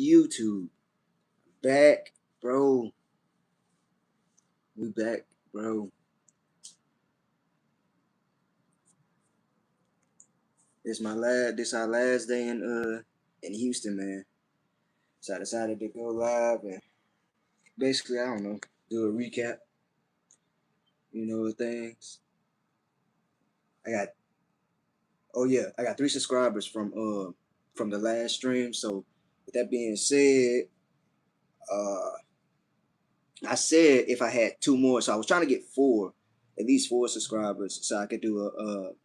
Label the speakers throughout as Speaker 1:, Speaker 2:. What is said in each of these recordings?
Speaker 1: YouTube. Back, bro. We back, bro. This our last day in Houston, man. So I decided to go live and basically I don't know, do a recap, of things. I got I got 3 subscribers from the last stream. So with that being said, uh I said if I had 2 more, so I was trying to get at least 4 subscribers so I could do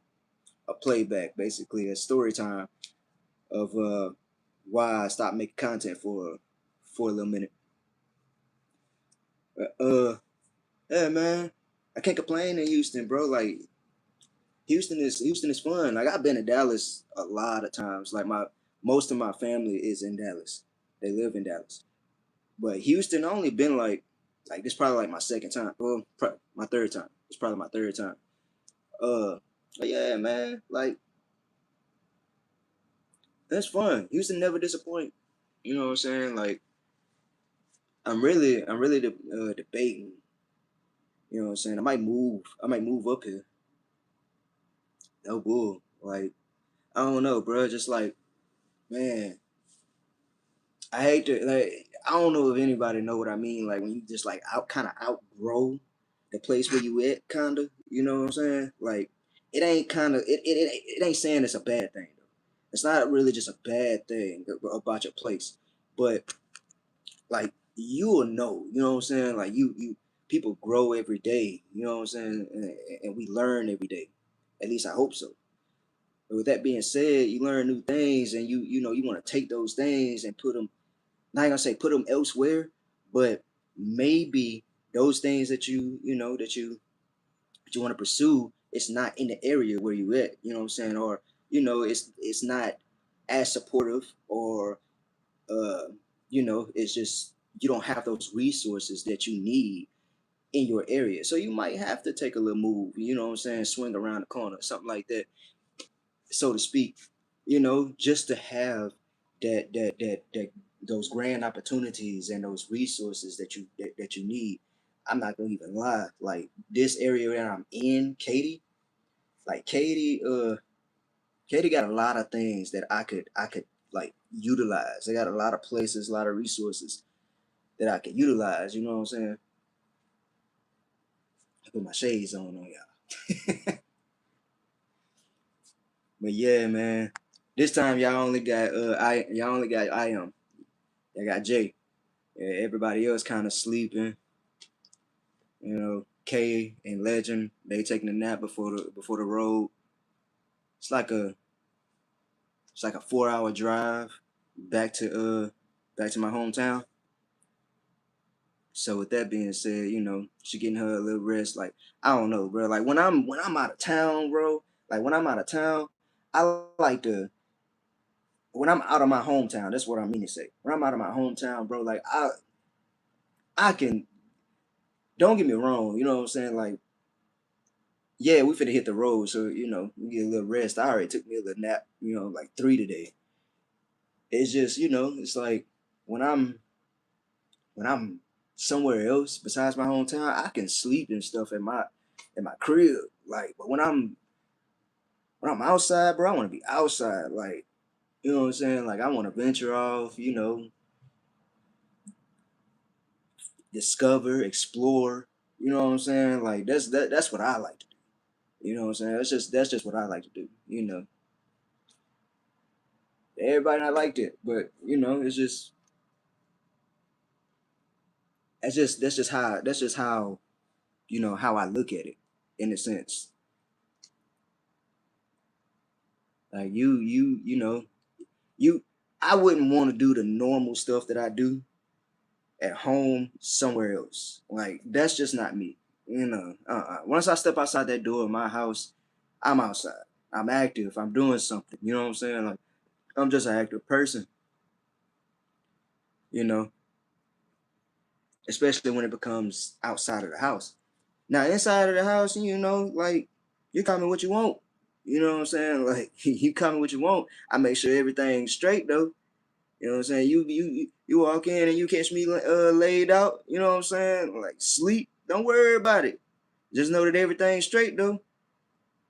Speaker 1: a playback, basically a story time of why I stopped making content for a little minute. But, yeah, man, I can't complain in Houston, bro. Like Houston is fun. Like I've been to Dallas a lot of times. Like most of my family is in Dallas. They live in Dallas. But Houston I only been like this probably like my second time. Well, my third time. It's probably my third time. Uh, but yeah, man. Like that's fun. Houston never disappoint. You know what I'm saying? Like I'm really debating. You know what I'm saying? I might move up here. No bull. Like I don't know, bro. Just like man, I hate to like. I don't know if anybody know what I mean. Like when you just like kind of outgrow the place where you at, kind of. You know what I'm saying? Like it ain't kind of it ain't saying it's a bad thing though. It's not really just a bad thing about your place, but like you will know. You know what I'm saying? Like you people grow every day. You know what I'm saying? And we learn every day. At least I hope so. But with that being said, you learn new things, and you want to take those things and put them. Not gonna say put them elsewhere, but maybe those things that you want to pursue, it's not in the area where you at. You know what I'm saying? Or it's not as supportive, or uh, it's just you don't have those resources that you need in your area. So you might have to take a little move. You know what I'm saying? Swing around the corner, something like that, so to speak, just to have that those grand opportunities and those resources that you need. I'm not gonna even lie. Like this area that I'm in, Katy, like Katy got a lot of things that I could like utilize. They got a lot of places, a lot of resources that I could utilize. You know what I'm saying? I put my shades on y'all. But yeah, man. This time y'all only got I am. I got Jay. Yeah, everybody else kind of sleeping. K and Legend, they taking a nap before the road. It's like a it's like a 4 hour drive back to my hometown. So with that being said, she getting her a little rest. Like I don't know, bro. Like when I'm out of town, bro. Like when I'm out of town, I like to when I'm out of my hometown. That's what I mean to say. When I'm out of my hometown, bro. Like I can don't get me wrong. You know what I'm saying? Like yeah, we finna hit the road, so we get a little rest. I already took me a little nap, like 3 today. It's just, it's like when I'm when I'm somewhere else besides my hometown, I can sleep and stuff in my crib. Like, but when I'm outside, bro, I want to be outside. Like, you know what I'm saying? Like, I want to venture off, discover, explore. You know what I'm saying? Like, that's what I like to do. You know what I'm saying? That's just what I like to do. Everybody not liked it, but it's just that's just how how I look at it in a sense. Like you I wouldn't want to do the normal stuff that I do at home somewhere else. Like that's just not me. Once I step outside that door of my house, I'm outside. I'm active. I'm doing something. You know what I'm saying? Like I'm just an active person. You know, especially when it becomes outside of the house. Now inside of the house, like you call me what you want. You know what I'm saying? Like you call me what you want. I make sure everything's straight though. You know what I'm saying? You walk in and you catch me laid out. You know what I'm saying? Like sleep. Don't worry about it. Just know that everything's straight though.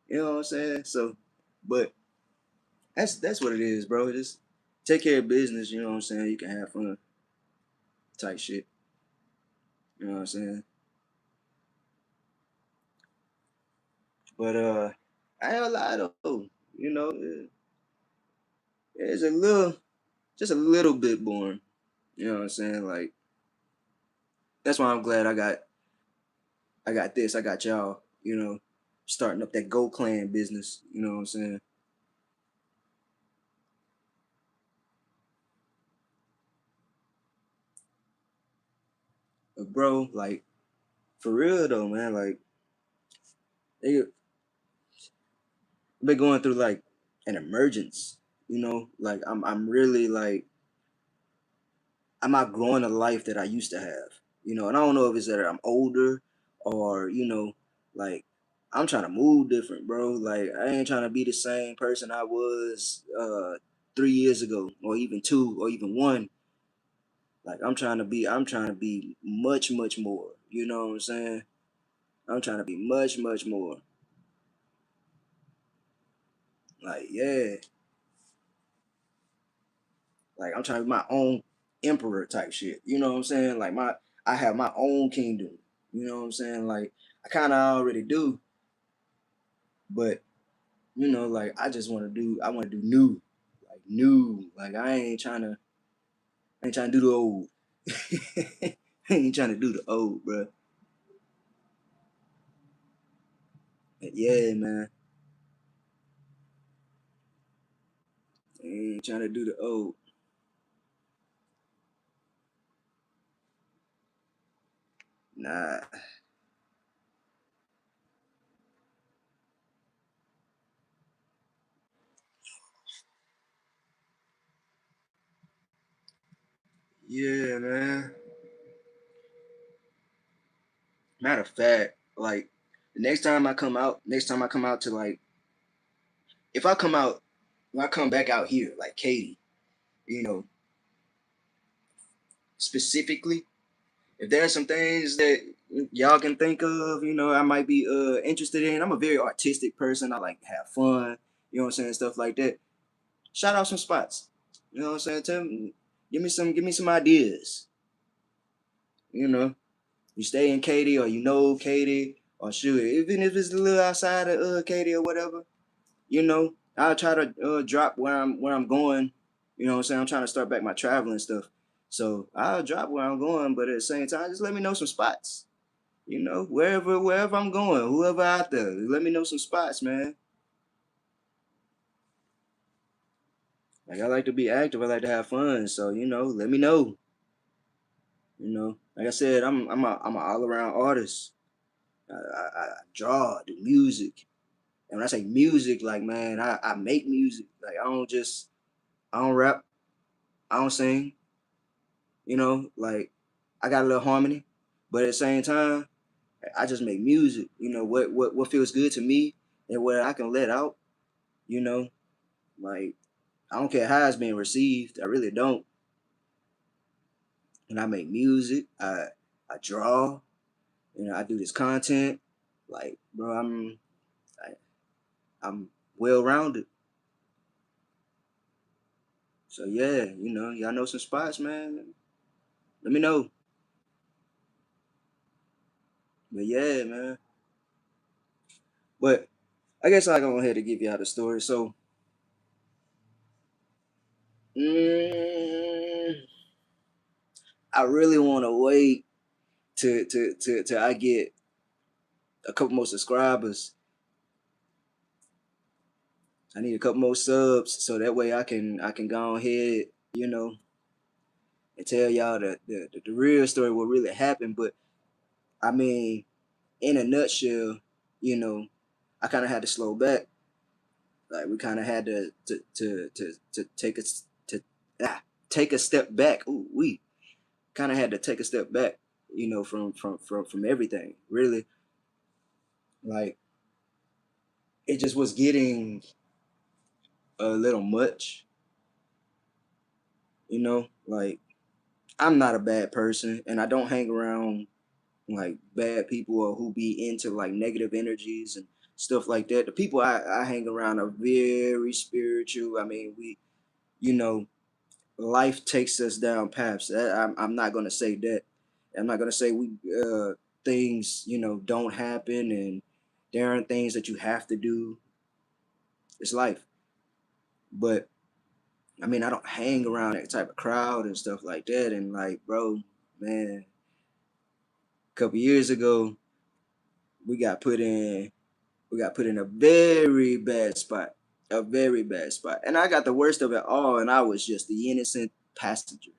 Speaker 1: You know what I'm saying? So, but that's what it is, bro. Just take care of business. You know what I'm saying? You can have fun, type shit. You know what I'm saying? But I ain't a lie though. You know, it's a little, just a little bit boring. You know what I'm saying? Like that's why I'm glad I got this, I got y'all. You know, starting up that Go Clan business. You know what I'm saying? But bro, like for real though, man. Like they been going through like an emergence. You know, like I'm really like I'm outgrowing the life that I used to have. You know, and I don't know if it's that I'm older or like I'm trying to move different, bro. Like I ain't trying to be the same person I was 3 years ago, or even two, or even one. Like I'm trying to be much more. You know what I'm saying? I'm trying to be much more. Like yeah, like I'm trying to be my own emperor type shit. You know what I'm saying? Like I have my own kingdom. You know what I'm saying? Like I kind of already do, but like I want to do new, like new. Like I ain't trying to do the old. I ain't trying to do the old, bro. But yeah, man. I ain't trying to do the old. Nah. Yeah, man. Matter of fact, like the next time I come out to like, if I come out, when I come back out here, like Katie, you know, specifically, if there are some things that y'all can think of, I might be interested in. I'm a very artistic person. I like to have fun, you know what I'm saying, stuff like that. Shout out some spots. You know what I'm saying? Tell me, give me some ideas. You know, you stay in Katy or Katy or shoot, even if it's a little outside of Katy or whatever. I'll try to drop where I'm going. You know what I'm saying? I'm trying to start back my traveling stuff. So I'll drop where I'm going, but at the same time, just let me know some spots. Wherever I'm going, whoever out there, let me know some spots, man. Like I like to be active, I like to have fun. So, let me know. Like I said, I'm an all around artist. I draw, do music. And when I say music, like man, I make music. Like I don't rap, I don't sing, like I got a little harmony, but at the same time, I just make music. What feels good to me and what I can let out. You know, like I don't care how it's being received. I really don't. And I make music. I draw. I do this content. Like, bro, I'm well rounded. So yeah, y'all know some spots, man. Let me know. But yeah, man. But I guess I go ahead and give y'all the story. So, mm, I really want to wait to I get a couple more subscribers. I need a couple more subs so that way I can go ahead, and tell y'all the real story, what really happened. But I mean, in a nutshell, you know, I kind of had to slow back. Like we kind of had to to take a step back. Ooh, we kind of had to take a step back, from everything. Really, like it just was getting a little much. You know, like I'm not a bad person, and I don't hang around like bad people or who be into like negative energies and stuff like that. The people I hang around are very spiritual. I mean, you know, life takes us down paths. I'm not gonna say that. I'm not gonna say we things don't happen and there aren't things that you have to do. It's life, but I mean, I don't hang around that type of crowd and stuff like that. And like, bro, man, a couple years ago, we got put in we got put in a very bad spot, a very bad spot, and I got the worst of it all, and I was just the innocent passenger.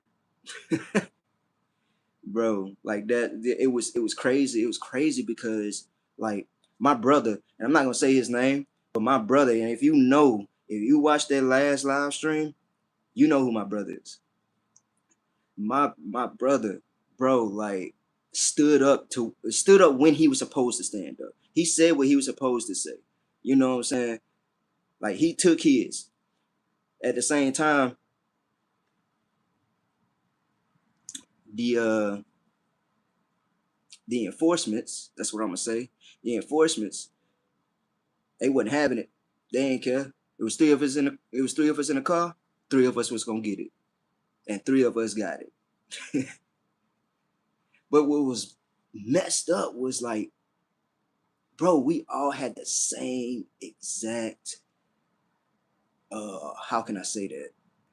Speaker 1: Bro, like that, it was crazy. It was crazy because like my brother, and I'm not gonna say his name, but my brother, and if you watch that last live stream, you know who my brother is. My brother, bro, like stood up when he was supposed to stand up. He said what he was supposed to say. You know what I'm saying? Like he took his. At the same time, the uh the enforcements, that's what I'm gonna say. The enforcements, they wasn't having it. They ain't care. It was three of us in the car. Three of us was gonna get it. And three of us got it. But what was messed up was like, bro, we all had the same exact how can I say that?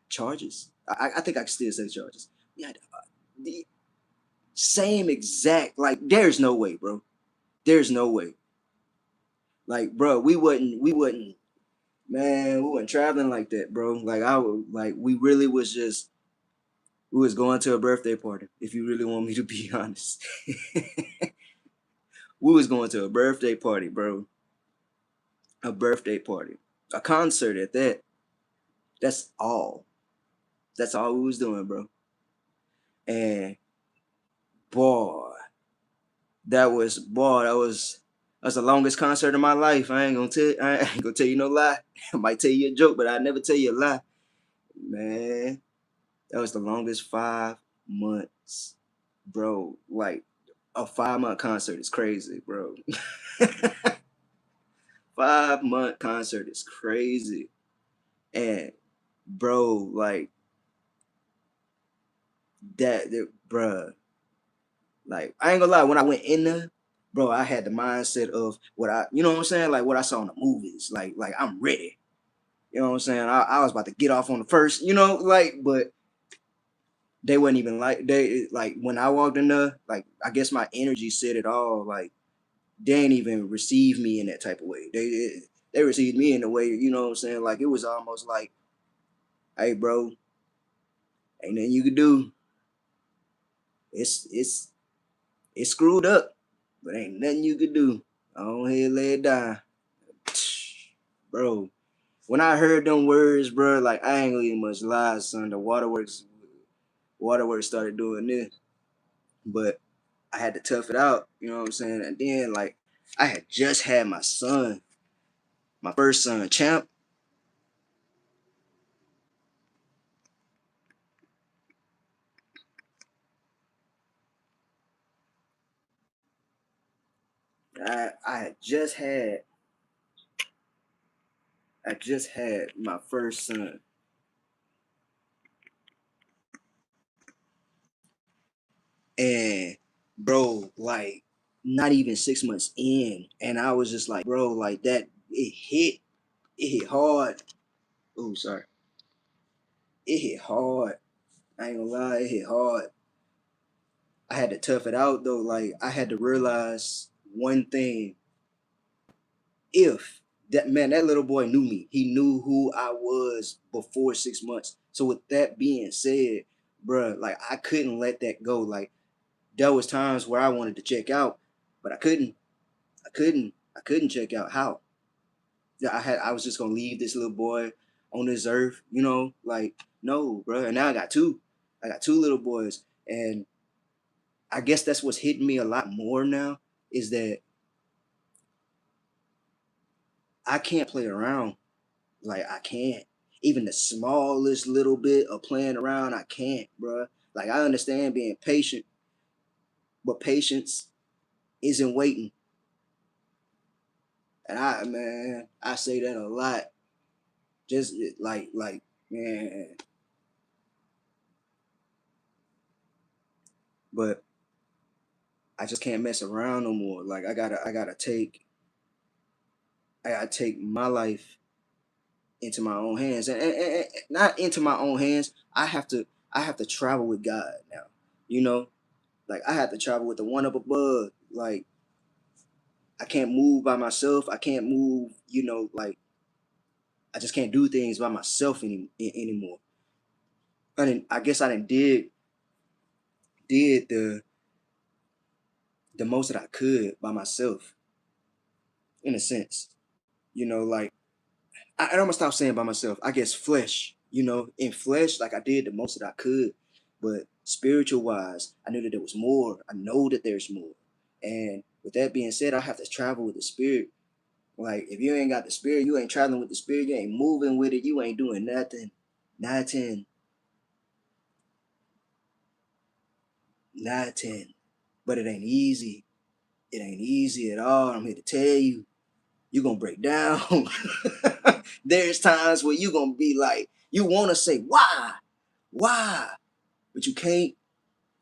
Speaker 1: Charges. I think I can still say charges. We had the same exact, like there's no way, bro. There's no way. Like, bro, we wouldn't man, we wasn't traveling like that, bro. Like I would like we really was just we was going to a birthday party, if you really want me to be honest. We was going to a birthday party, bro. A birthday party. A concert at that. That's all. That's all we was doing, bro. And boy, that's the longest concert of my life. I ain't gonna tell you no lie. I might tell you a joke, but I never tell you a lie. Man, that was the longest 5 months, bro. Like a 5 month concert is crazy, bro. 5 month concert is crazy. And bro, like bruh. Like I ain't gonna lie, when I went in there, bro, I had the mindset of you know what I'm saying, like what I saw in the movies. Like I'm ready. You know what I'm saying? I was about to get off on the first, but they wasn't even like when I walked in there, like I guess my energy said it all. Like they ain't even receive me in that type of way. They received me in a way, you know what I'm saying? Like it was almost like, hey bro, ain't nothing you could do. It's it's screwed up, but ain't nothing you could do. Go ahead, lay it down. Bro, when I heard them words, bro, like I ain't gonna even much lie, son. The waterworks started doing this, but I had to tough it out. You know what I'm saying? And then like I had just had my son, my first son, Champ. I had just had my first son, and bro, like not even 6 months in, and I was just like, bro, like that. It hit hard. Oh, sorry. It hit hard. I ain't gonna lie, it hit hard. I had to tough it out though. Like I had to realize one thing. If that little boy knew me, he knew who I was before 6 months. So with that being said, bruh, like I couldn't let that go. Like there was times where I wanted to check out, but I couldn't. I couldn't check out. How? Yeah, I was just gonna leave this little boy on this earth, like no, bro. And now I got two. I got two little boys, and I guess that's what's hitting me a lot more now is that I can't play around. Like I can't. even the smallest little bit of playing around, I can't, bro. Like I understand being patient, but patience isn't waiting. And I say that a lot. Just like man, but I just can't mess around no more. Like I gotta take my life into my own hands, and not into my own hands. I have to travel with God now. You know, like I have to travel with the one up above. Like I can't move by myself. I can't move. You know, like I just can't do things by myself anymore. I guess I didn't did the most that I could by myself, in a sense. You know, like I'm gonna stop saying by myself. I guess flesh. You know, in flesh, like I did the most that I could, but spiritual wise, I knew that there was more. I know that there's more. And with that being said, I have to travel with the spirit. Like if you ain't got the spirit, you ain't traveling with the spirit. You ain't moving with it. You ain't doing nothing. Nothing. Nothing. But it ain't easy. It ain't easy at all. I'm here to tell you. You're gonna break down. There's times where you're gonna be like, you wanna say, why? Why? But you can't.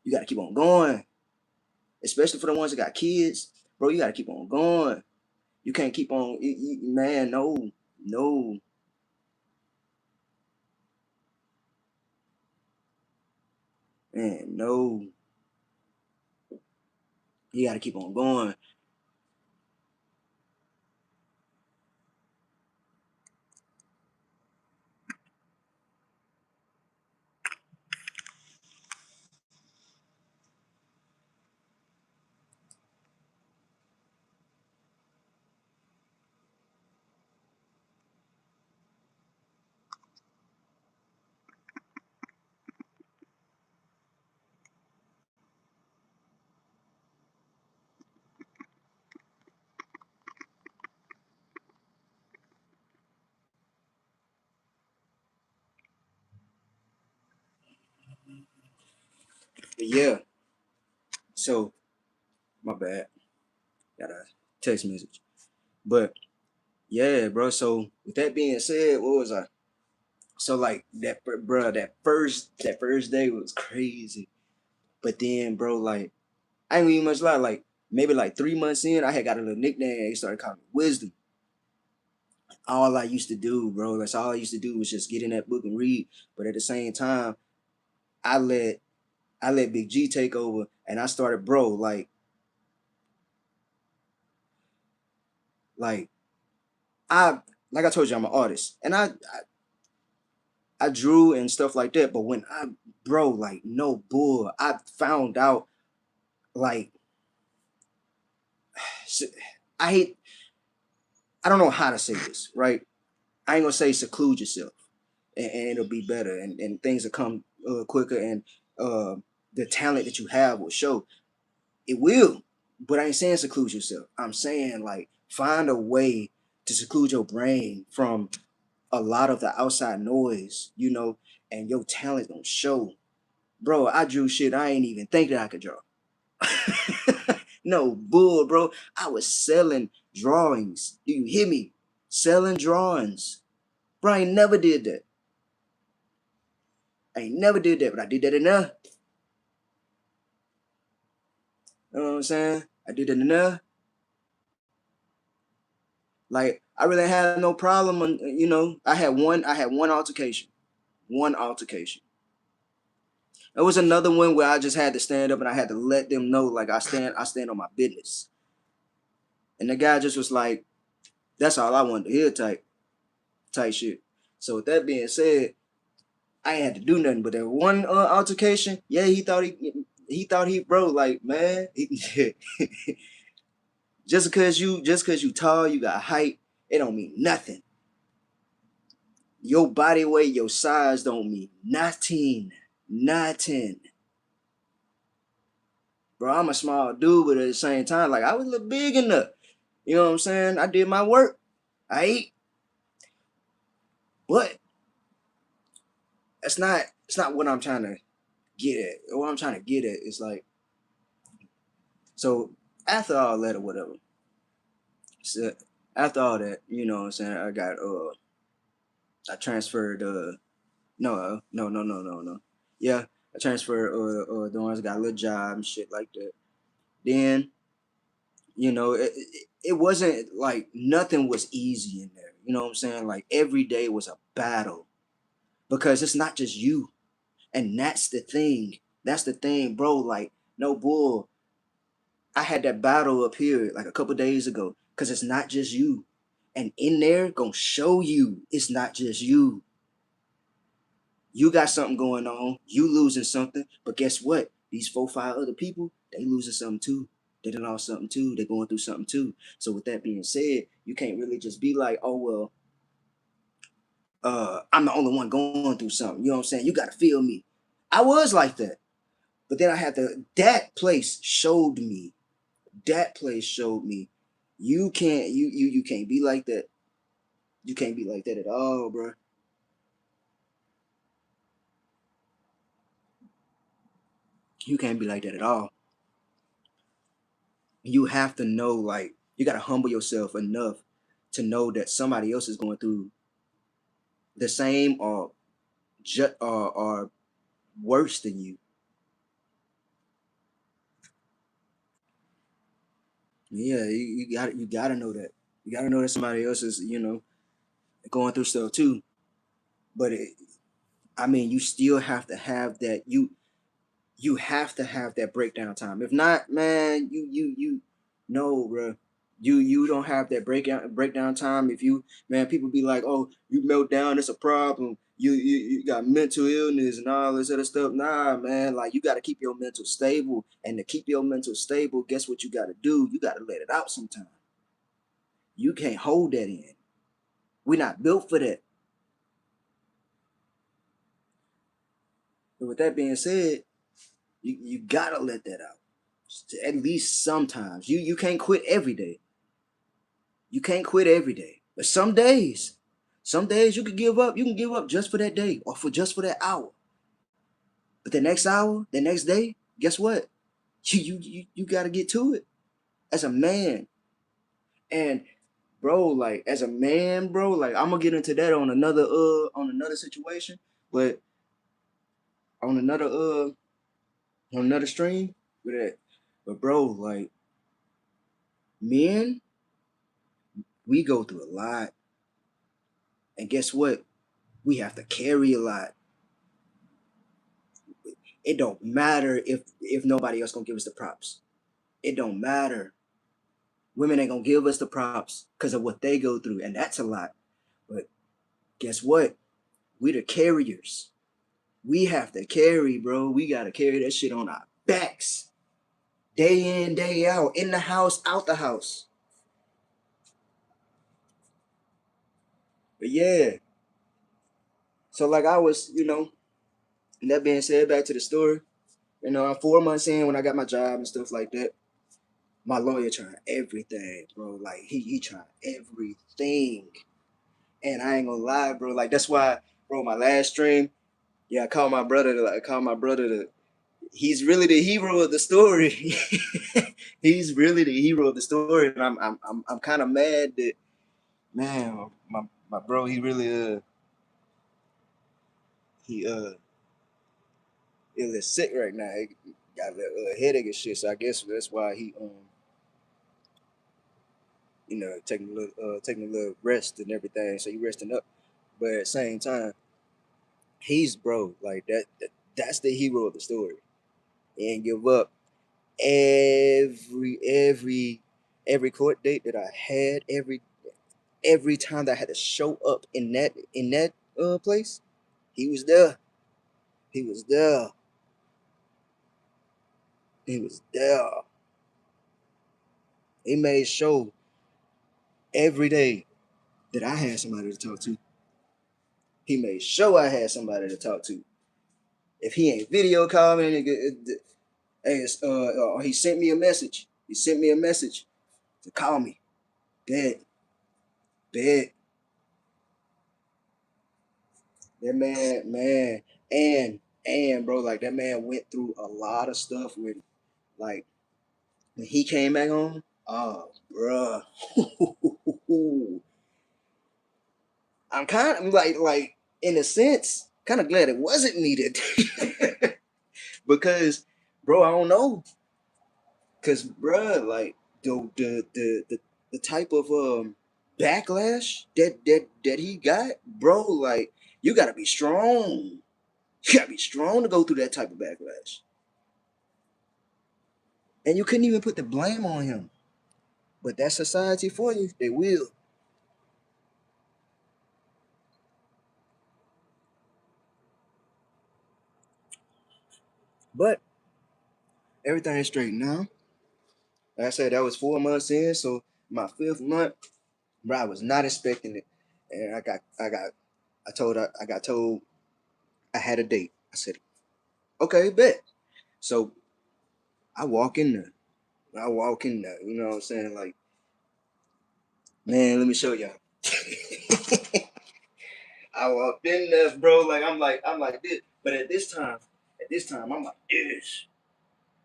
Speaker 1: You gotta keep on going. Especially for the ones that got kids. Bro, you gotta keep on going. You can't keep on man, no, no, man, no. You gotta keep on going. But yeah, so my bad. Got a text message. But yeah, bro. So with that being said, what was I? So like that, bro. That first day was crazy. But then, bro, like I ain't even much lie. Like maybe like 3 months in, I had got a little nickname. They started calling me Wisdom. All I used to do, bro, that's all I used to do was just get in that book and read. But at the same time, I let I let Big G take over, and I started, bro, like I like I told you, I'm an artist, and I drew and stuff like that. But when bro, like no bull, I found out like I hate. I don't know how to say this, right? I ain't gonna say seclude yourself, and it'll be better, and things will come quicker, and uh, the talent that you have will show. It will, but I ain't saying seclude yourself. I'm saying like find a way to seclude your brain from a lot of the outside noise, you know, and your talent gonna show. Bro, I drew shit I ain't even think that I could draw. No bull, bro. I was selling drawings. Do you hear me? Selling drawings. Bro, I ain't never did that. I ain't never did that, but I did that enough. You know what I'm saying? I did that enough. Like I really had no problem. You know, I had one altercation. One altercation. It was another one where I just had to stand up and I had to let them know, like I stand on my business. And the guy just was like, "That's all I wanted to hear," type shit. So with that being said, I ain't had to do nothing. But that one altercation, yeah, he thought he bro, like man, just cause you tall, you got height, it don't mean nothing. Your body weight, your size don't mean nothing. Nothing. Bro, I'm a small dude, but at the same time, like I was a little big enough. You know what I'm saying? I did my work. I ate. But it's not what I'm trying to get at. What I'm trying to get at is like, so after all that or whatever, so after all that, you know what I'm saying, I transferred no. Yeah, I transferred the ones got a little job and shit like that. Then, you know, it wasn't like nothing was easy in there. You know what I'm saying? Like every day was a battle because it's not just you. And that's the thing. That's the thing, bro. Like, no bull. I had that battle up here like a couple days ago because it's not just you. And in there, gonna show you it's not just you. You got something going on. You losing something. But guess what? These 4, 5 other people, they losing something too. They done lost something too. They going through something too. So with that being said, you can't really just be like, oh well, I'm the only one going through something. You know what I'm saying? You gotta feel me. I was like that. But then I had to, that place showed me. That place showed me. You can't be like that. You can't be like that at all, bro. You can't be like that at all. You have to know, like, you gotta humble yourself enough to know that somebody else is going through the same or worse than you. Yeah, you gotta know that. You gotta know that somebody else is, going through stuff too. But I mean, you still have to have that. You have to have that breakdown time. If not, man, you no, bro. You don't have that breakdown time. If you, man, people be like, oh, you melt down, it's a problem. You got mental illness and all this other stuff. Nah, man, like you got to keep your mental stable, and to keep your mental stable, guess what you got to do? You got to let it out sometime. You can't hold that in. We're not built for that. But with that being said, you gotta let that out. At least sometimes. You can't quit every day. You can't quit every day. But some days you can give up. You can give up just for that day or for just for that hour. But the next hour, the next day, guess what? You gotta get to it as a man. And bro, like as a man, bro, like I'm gonna get into that on another situation, but on another stream with that. But bro, like men, we go through a lot. And guess what? We have to carry a lot. It don't matter if nobody else gonna give us the props. It don't matter. Women ain't gonna give us the props because of what they go through, and that's a lot. But guess what? We the carriers. We have to carry, bro. We gotta carry that shit on our backs. Day in, day out, in the house, out the house. But yeah. So like I was, and that being said, back to the story. I'm 4 months in when I got my job and stuff like that. My lawyer trying everything, bro. Like he trying everything. And I ain't gonna lie, bro. Like that's why, bro, my last stream, yeah, I called my brother to he's really the hero of the story. He's really the hero of the story. And I'm kind of mad that man, my bro, he really he is sick right now. He got a headache and shit. So I guess that's why he taking a little rest and everything. So he resting up. But at the same time, he's bro, like that's the hero of the story. He ain't give up. Every court date that I had, every time that I had to show up in that place, he was there. He was there. He was there. He made sure every day that I had somebody to talk to. He made sure I had somebody to talk to. If he ain't video calling, hey, he sent me a message. He sent me a message to call me. Bed, bed. That man, and bro, like that man went through a lot of stuff with, like, when he came back home. Oh, bruh. I'm kind of like in a sense, kind of glad it wasn't me that because, bro, I don't know, cause bruh, like the type of backlash that he got, bro, like you gotta be strong. You gotta be strong to go through that type of backlash. And you couldn't even put the blame on him. But that's society for you. They will. But everything is straight now. Like I said, that was 4 months in, so my fifth month, bro, I was not expecting it. And I got told I had a date. I said, okay, bet. So I walk in there. I walk in there, you know what I'm saying? Like, man, let me show y'all. I walked in there, bro. I'm like this. But at this time, I'm like this.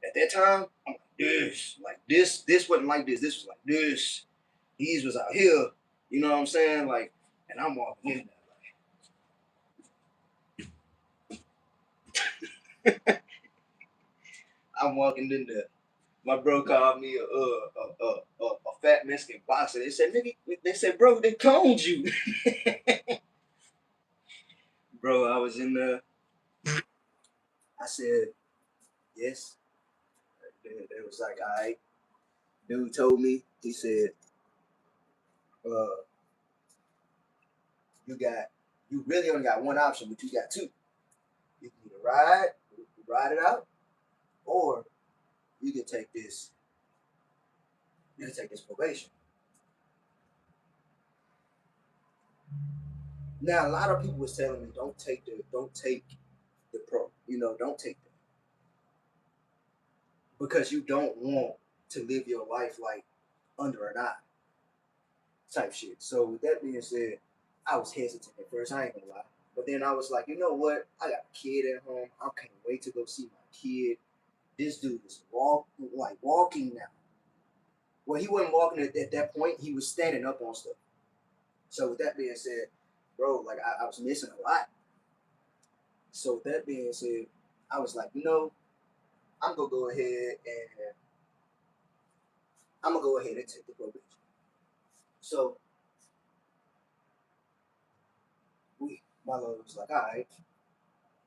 Speaker 1: At that time, I'm like this. Like this wasn't like this. This was like this. These was out here. You know what I'm saying? Like, and I'm walking in there. I'm walking in there. My bro called me a fat Mexican boxer. They said, nigga, they said, bro, they cloned you. Bro, I was in there. I said, yes. They was like, all right. Dude told me, he said, uh, you really only got one option, but you got two. You can either ride it out, or you can take this, you can take this probation. Now, a lot of people was telling me, don't take the pro, don't take that because you don't want to live your life like under an eye type shit. So with that being said, I was hesitant at first. I ain't gonna lie, but then I was like, you know what? I got a kid at home. I can't wait to go see my kid. This dude is walking now. Well, he wasn't walking at that point. He was standing up on stuff. So with that being said, bro, like I was missing a lot. So with that being said, I was like, I'm gonna go ahead and take the probation. So my lawyer was like, all right,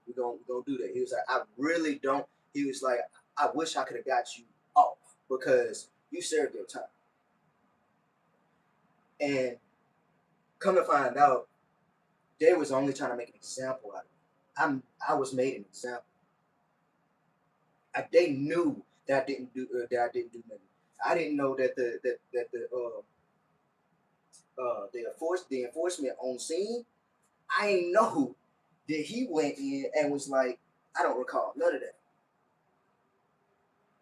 Speaker 1: we gonna do that. He was like, I really don't. He was like, I wish I could have got you off because you served your time. And come to find out, they was only trying to make an example out of me. I was made an example. They knew that I didn't do nothing. I didn't know that the enforcement on scene. I didn't know that he went in and was like, I don't recall none of that.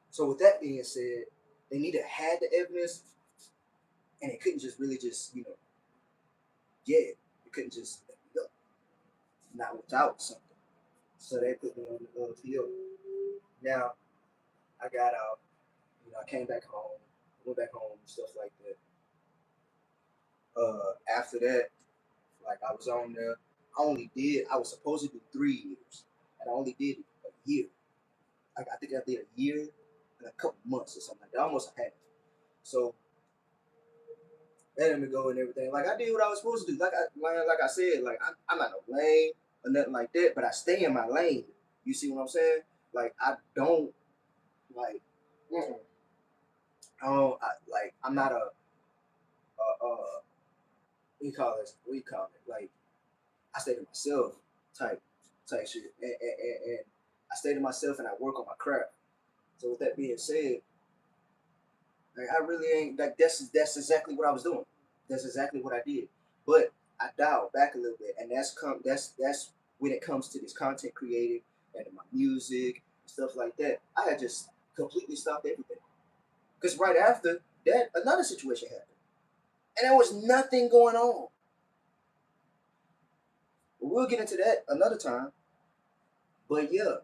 Speaker 1: So with that being said, they neither had the evidence and it couldn't just really just yeah, it couldn't just not without something. So they put me on the PO. Now I got out. I came back home, went back home, stuff like that. After that, like I was on there. I was supposed to do 3 years, and I only did a year. Like I think I did a year and a couple months or something like that, almost a half. So letting me go and everything. Like I did what I was supposed to do. Like I said, like I'm not a lame or nothing like that, but I stay in my lane. You see what I'm saying? Like I don't like. Mm-mm. I'm not what you call this? What you call it? Like I stay to myself type shit, and I stay to myself and I work on my craft. So with that being said, like I really ain't like that's exactly what I was doing. That's exactly what I did. But I dialed back a little bit, and that's when it comes to this content creating and my music and stuff like that. I had just completely stopped everything because right after that, another situation happened, and there was nothing going on. we'll get into that another time. But yeah,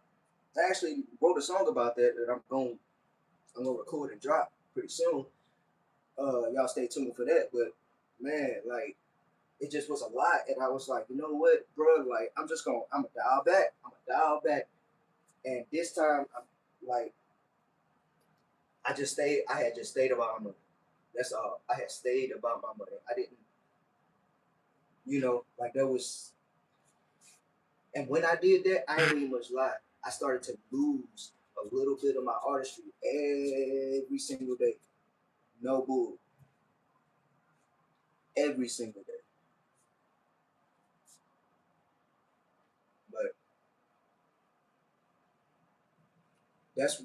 Speaker 1: I actually wrote a song about that that I'm gonna record and drop pretty soon. Y'all stay tuned for that. But man, like it just was a lot, and I was like, you know what, bro? Like I'm gonna dial back. I'm gonna dial back, and this time, I'm like, I just stayed. I had just stayed about my money. That's all. I had stayed about my money. I didn't, like that was. And when I did that, I ain't even much lie. I started to lose a little bit of my artistry every single day. No bull. Every single day. But that's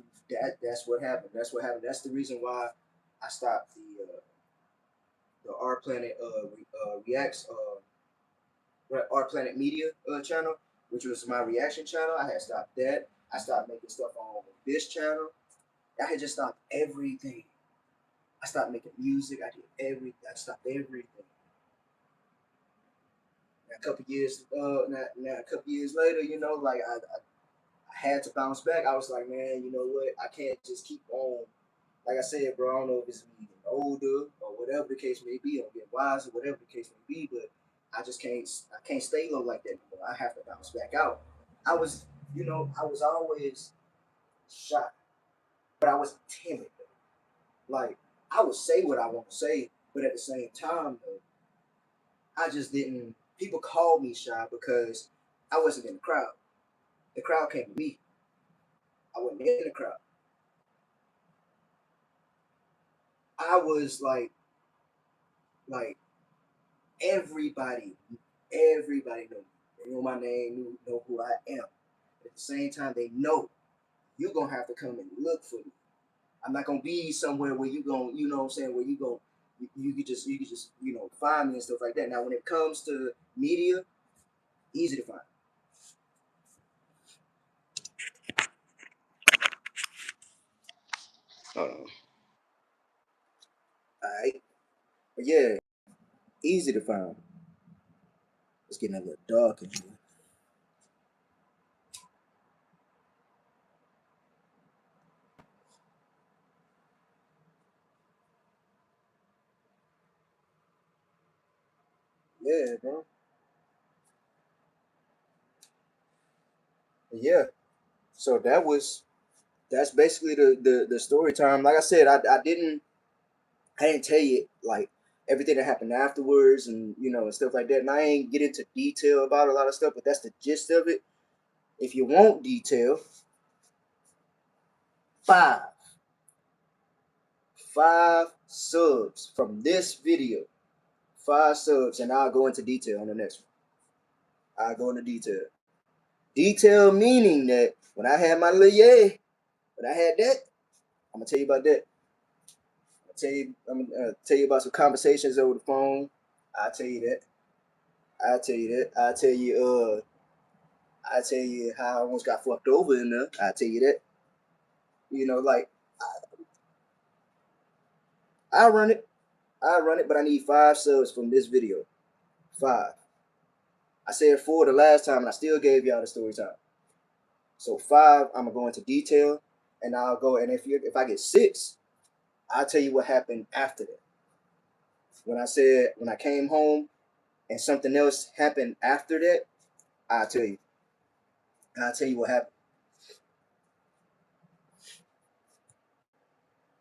Speaker 1: that's what happened. That's what happened. That's the reason why I stopped the Art Planet Reacts Art Planet Media channel, which was my reaction channel. I had stopped that. I stopped making stuff on this channel. I had just stopped everything. I stopped making music. I did everything. I stopped everything. Now, a couple years later, like I had to bounce back. I was like, man, you know what? I can't just keep on. Like I said, bro, I don't know if it's me getting older or whatever the case may be, or getting wiser, whatever the case may be, but I just can't. I can't stay low like that anymore. I have to bounce back out. I was, I was always shy, but I was timid. Like I would say what I want to say, but at the same time, though, I just didn't. People called me shy because I wasn't in the crowd. The crowd came to me. I wasn't in the crowd. I was like everybody, everybody knew me. They knew my name, know who I am. At the same time, they know you're gonna have to come and look for me. I'm not gonna be somewhere where you gonna, you know what I'm saying, where you could just find me and stuff like that. Now when it comes to media, easy to find. Hold on. Alright. But yeah, easy to find. It's getting a little dark in here. Yeah, bro. But yeah. So that's basically the story time. Like I said, I didn't tell you like everything that happened afterwards and and stuff like that. And I ain't get into detail about a lot of stuff, but that's the gist of it. If you want detail, five, five subs from this video, five subs, and I'll go into detail on the next one. I'll go into detail. Detail meaning that when I had my little when I had that, I'm gonna tell you about that. I'm gonna tell you about some conversations over the phone. I'll tell you that. I'll tell you that. I tell you how I almost got fucked over in there. I tell you that. Like I run it. I run it, but I need five subs from this video. Five. I said four the last time, and I still gave y'all the story time. So five, I'm gonna go into detail, and I'll go. And if I get six, I'll tell you what happened after that. When I came home and something else happened after that, I'll tell you. I'll tell you what happened.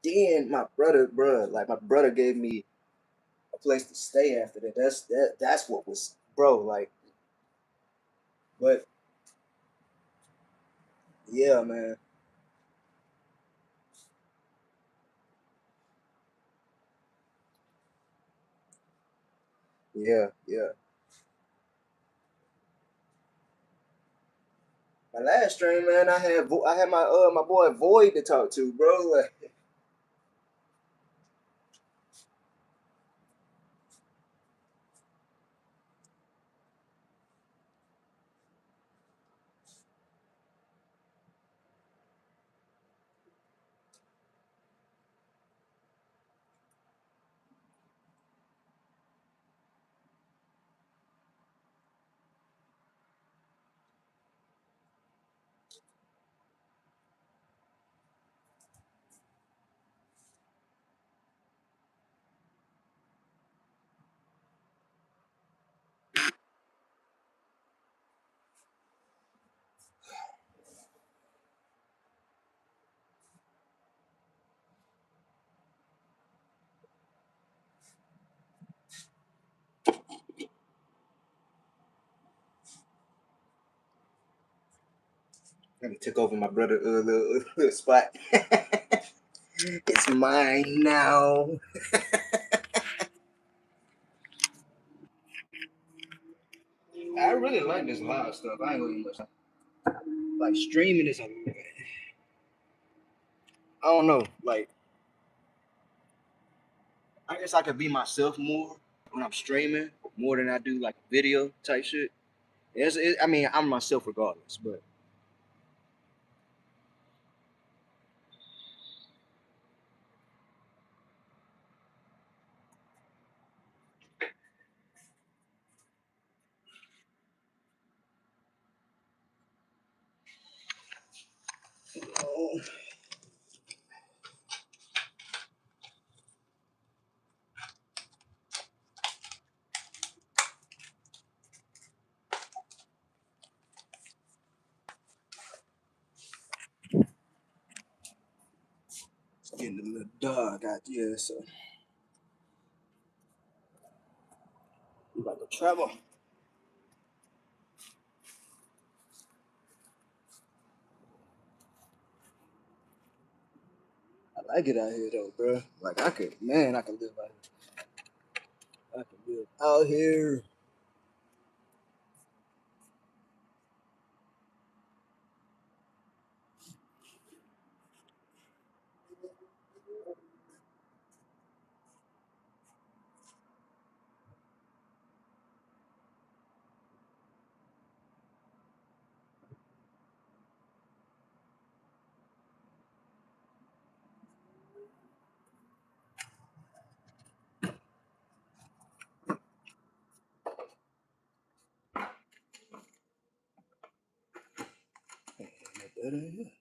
Speaker 1: Then my brother gave me a place to stay after that. That's what was, bro. Like, but yeah, man. Yeah, yeah. My last stream, man, I had my boy Void to talk to, bro. Like, I took over my brother little spot. It's mine now. I really like this live stuff. I ain't gonna even like streaming is a. I don't know. Like I guess I could be myself more when I'm streaming more than I do like video type shit. I mean, I'm myself regardless, but oh, it's getting a little dark out here, so we about to travel. I like it out here though, bro. Like I could, man, I could live out here. I could live out here. Ain't no better here.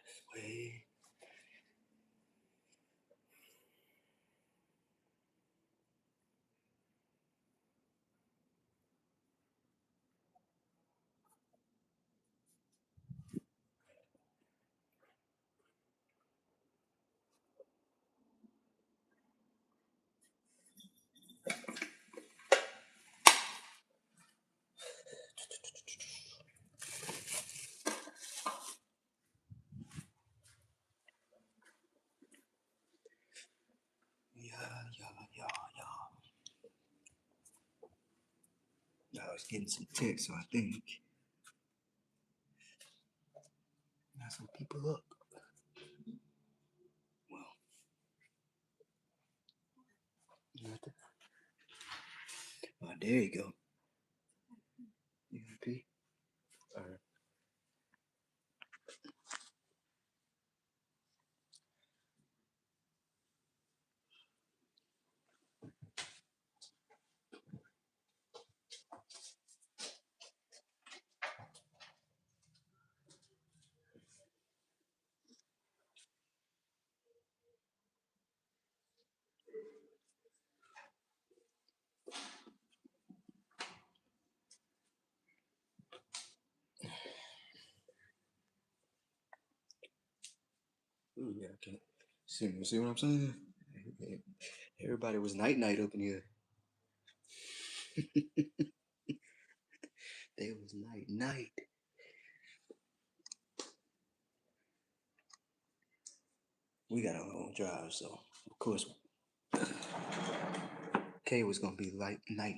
Speaker 1: This way. Yeah. Now it's getting some text, so I think got some people up. Well, nothing. Oh, there you go. You gonna pee? All right. Ooh, yeah, okay. See what I'm saying? Everybody was night up in here. They was night. We got our own drive, so of course K was gonna be like night.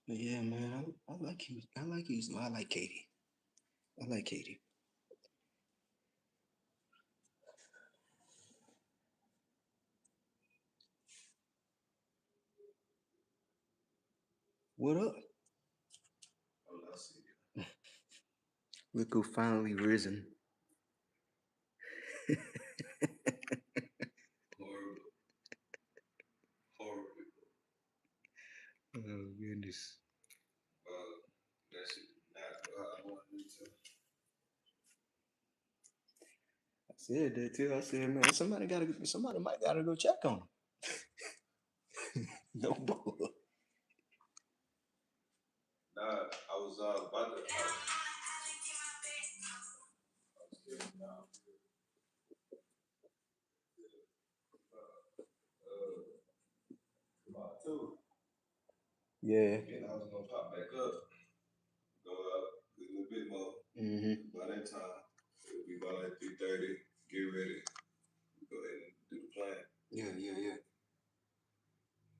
Speaker 1: But yeah, man, I like you. I like you. I like Katie. I like Katie. What up? Look who finally risen. Oh goodness. I said that too. I said, man, somebody might gotta go check on him. No bull.
Speaker 2: About two.
Speaker 1: Yeah.
Speaker 2: And I was gonna pop back up, go out a little bit more.
Speaker 1: Mm-hmm.
Speaker 2: By that time, it'll be about like 3:30. Get ready. Go ahead and do the plan.
Speaker 1: Yeah.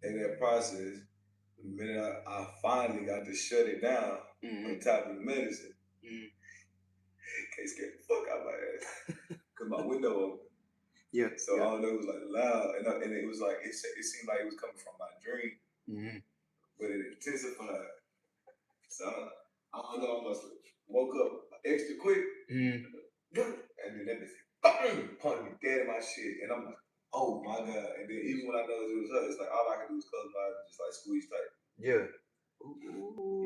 Speaker 2: In that process, the minute I finally got to shut it down on top of the medicine, can't scare the fuck out of my ass. Cause my window open.
Speaker 1: Yeah.
Speaker 2: So all I know it was like loud, and it was like it seemed like it was coming from my dream, but it intensified. So I don't know. I must have woke up extra quick, and then that bitch punched me dead in my shit, and I'm like, oh my god! And then even when I know it was her, it's like all I can do is close my eyes, and just like squeeze tight.
Speaker 1: Yeah.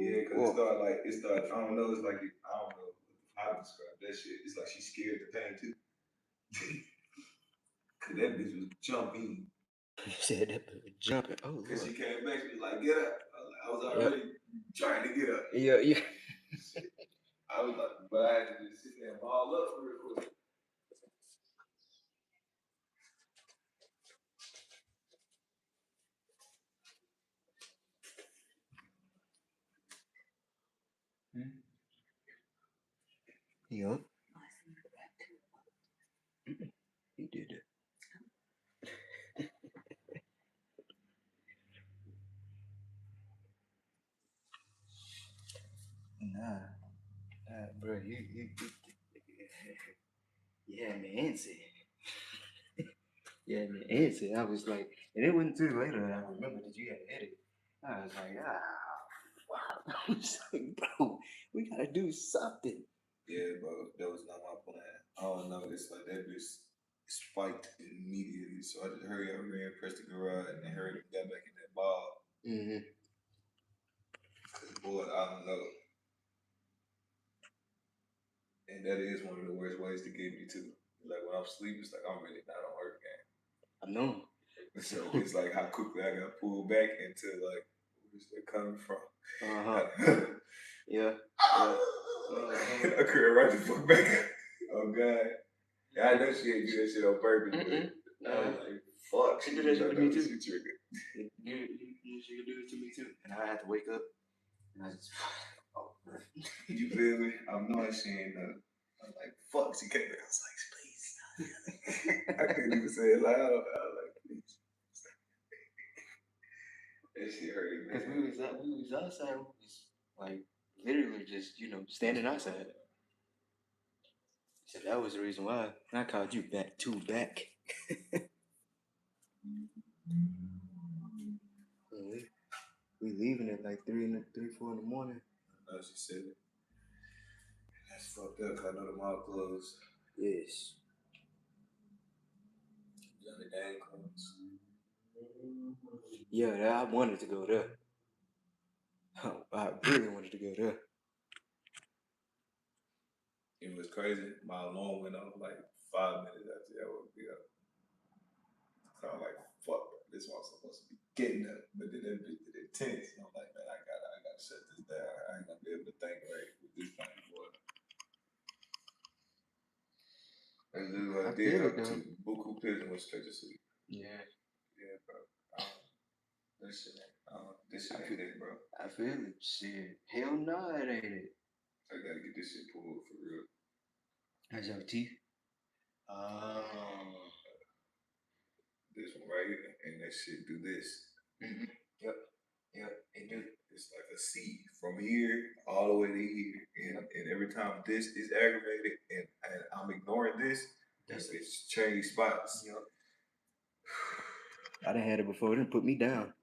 Speaker 2: Yeah, because it started. I don't know. It's like I don't know how to describe that shit. It's like she scared the pain too. Cause that bitch was jumping.
Speaker 1: You said that bitch was jumping. Oh,
Speaker 2: cause she came back. She was like, "Get up." I was already trying to get up.
Speaker 1: Yeah.
Speaker 2: I was like, but I had to just sit there and ball up real quick.
Speaker 1: Yup. He did it. Nah, bro, you yeah, man, answer. Yeah, man, answer. I was like, and it wasn't too later that I remember that you had edit. I was like, wow. I was like, bro, we gotta do something.
Speaker 2: Yeah, bro, that was not my plan. I don't know. It's like that bitch spiked immediately, so I just hurry up, ran, pressed the garage, and then hurried and got back in that ball. Cause boy, I don't know. And that is one of the worst ways to get me too. Like when I'm asleep, it's like I'm really not on Earth game.
Speaker 1: I know.
Speaker 2: So it's like how quickly I got pulled back into like where's that coming from?
Speaker 1: Yeah.
Speaker 2: I couldn't right the fuck back. Oh god. Yeah, I know she ain't do that shit on purpose, but I was like, fuck,
Speaker 1: she did that shit to me too.
Speaker 2: She triggered.
Speaker 1: She could do it to me too. And I had to wake up and I just
Speaker 2: you feel me? I'm knowing she ain't I'm like, fuck, she came back. I was like, please. I couldn't even say it loud. I was like, please. That shit hurt, man.
Speaker 1: Because we was outside, we was like literally just, standing outside. So that was the reason why I called you back. We leaving at like 4 in the morning.
Speaker 2: I know she said it. That's fucked up. I know the mall closed.
Speaker 1: Yes.
Speaker 2: Johnny Dang closed.
Speaker 1: Yeah, I wanted to go there. I really wanted to go there.
Speaker 2: It was crazy. My alarm went off like 5 minutes after that would be up. So I'm like, fuck, this one's supposed to be getting up. But then that bitch did it tense. And I'm like, man, I gotta shut this down. I ain't gonna be able to think right with this thing, boy. That's literally what I did. I took buku pills and went straight to sleep.
Speaker 1: Yeah.
Speaker 2: Yeah, bro. This shit ain't it, bro.
Speaker 1: I feel it. Shit. Hell no, it ain't it.
Speaker 2: I gotta get this shit pulled for real.
Speaker 1: How's your teeth?
Speaker 2: This one right here, and that shit do this.
Speaker 1: Yep, it do.
Speaker 2: It's like a C from here all the way to here, and every time this is aggravated, and I'm ignoring this, it's change spots.
Speaker 1: Yep. I done had it before. It done put me down.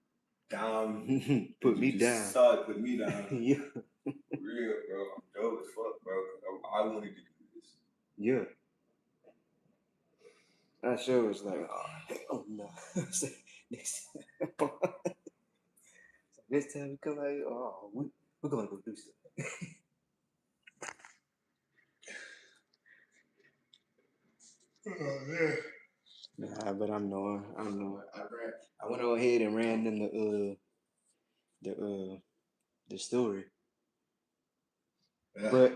Speaker 1: Put me down.
Speaker 2: Saw it put me down.
Speaker 1: Yeah.
Speaker 2: Real, bro. I'm dope as fuck, bro. I wanted to do this.
Speaker 1: Yeah. I sure was like, oh no. Next time we come out here, we're gonna go do something.
Speaker 2: Oh yeah.
Speaker 1: Nah, but I'm knowing. I went ahead and ran in the story. Yeah. But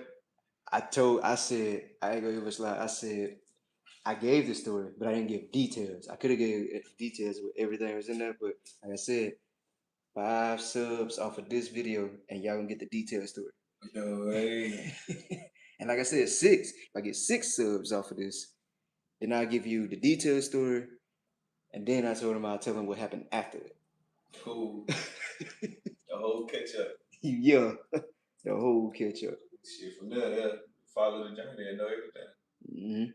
Speaker 1: I said, I ain't gonna give a slide. I said, I gave the story, but I didn't give details. I could have gave details with everything that was in there, but like I said, 5 subs off of this video, and y'all gonna get the detailed story.
Speaker 2: No way.
Speaker 1: And like I said, 6. If I get 6 subs off of this, then I'll give you the detailed story, and then I told him I'll tell him what happened after it.
Speaker 2: Cool. The whole catch up.
Speaker 1: Yeah, the whole catch up.
Speaker 2: Shit, from there, yeah, follow the journey and know everything.
Speaker 1: Mm-hmm.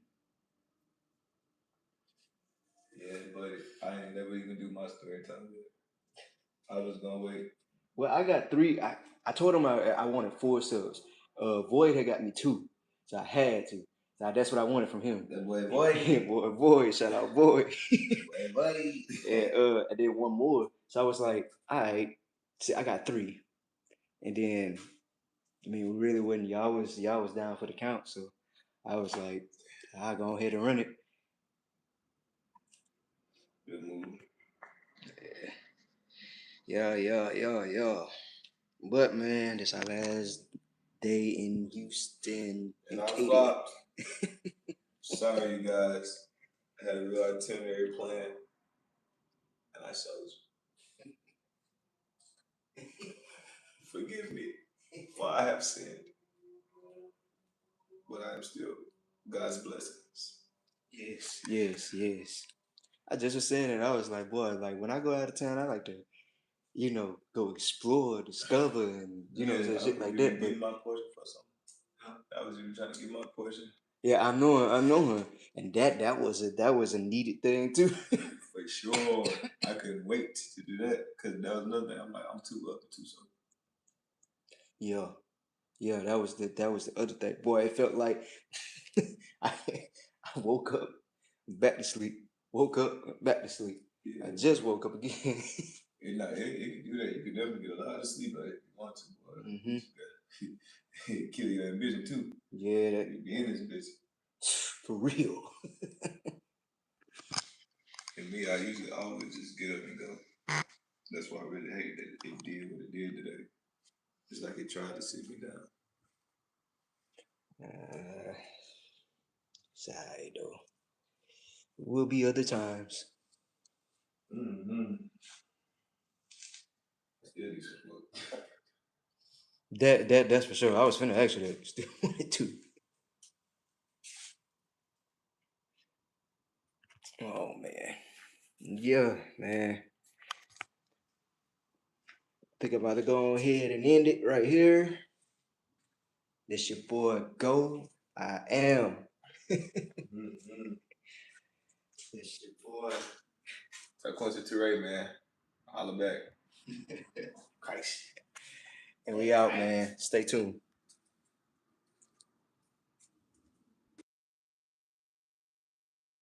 Speaker 2: Yeah, but I ain't never even do my story time yet. I was gonna wait.
Speaker 1: Well, I got 3. I told him I wanted 4 subs. Void had got me 2, so I had to. So that's what I wanted from him.
Speaker 2: That boy,
Speaker 1: Void, shout out Void.
Speaker 2: boy.
Speaker 1: And then one more. So I was like, all right, see, I got 3. And then, I mean, really wasn't y'all was down for the count, so I was like, I'll go ahead and run it.
Speaker 2: Good move.
Speaker 1: Yeah. But man, this our last day in Houston.
Speaker 2: And I flopped. Sorry, you guys. I had a real itinerary plan, and I showed you. Forgive me, for I have sinned, but I am still God's blessings.
Speaker 1: Yes. I just was saying it. I was like, boy, like when I go out of town, I like to, go explore, discover, and shit like that.
Speaker 2: But my portion for something. I was even trying to get my portion.
Speaker 1: Yeah, I know her, and that was a needed thing too.
Speaker 2: For sure, I couldn't wait to do that because that was another thing. I'm like, I'm too up to so.
Speaker 1: Yeah, that was the other thing. Boy, it felt like I woke up, back to sleep. Woke up, back to sleep. Yeah. I just woke up again.
Speaker 2: It can do that. You can definitely get a lot of sleep if you want to, but it kill your ambition too.
Speaker 1: Yeah,
Speaker 2: you be in this bitch.
Speaker 1: For real.
Speaker 2: And me, I usually always just get up and go. That's why I really hate that it did what it did today. It's like it tried to sit me down.
Speaker 1: Sorry though. Will be other times.
Speaker 2: Still need some smoke.
Speaker 1: That's for sure. I was finna ask you that. Still wanted to. Oh man. Yeah, man. Think I'm about to go ahead and end it right here. This your boy Go. I am. This your boy.
Speaker 2: So Quincy Ture, man. Holla back.
Speaker 1: Christ. And we out, man. Stay tuned.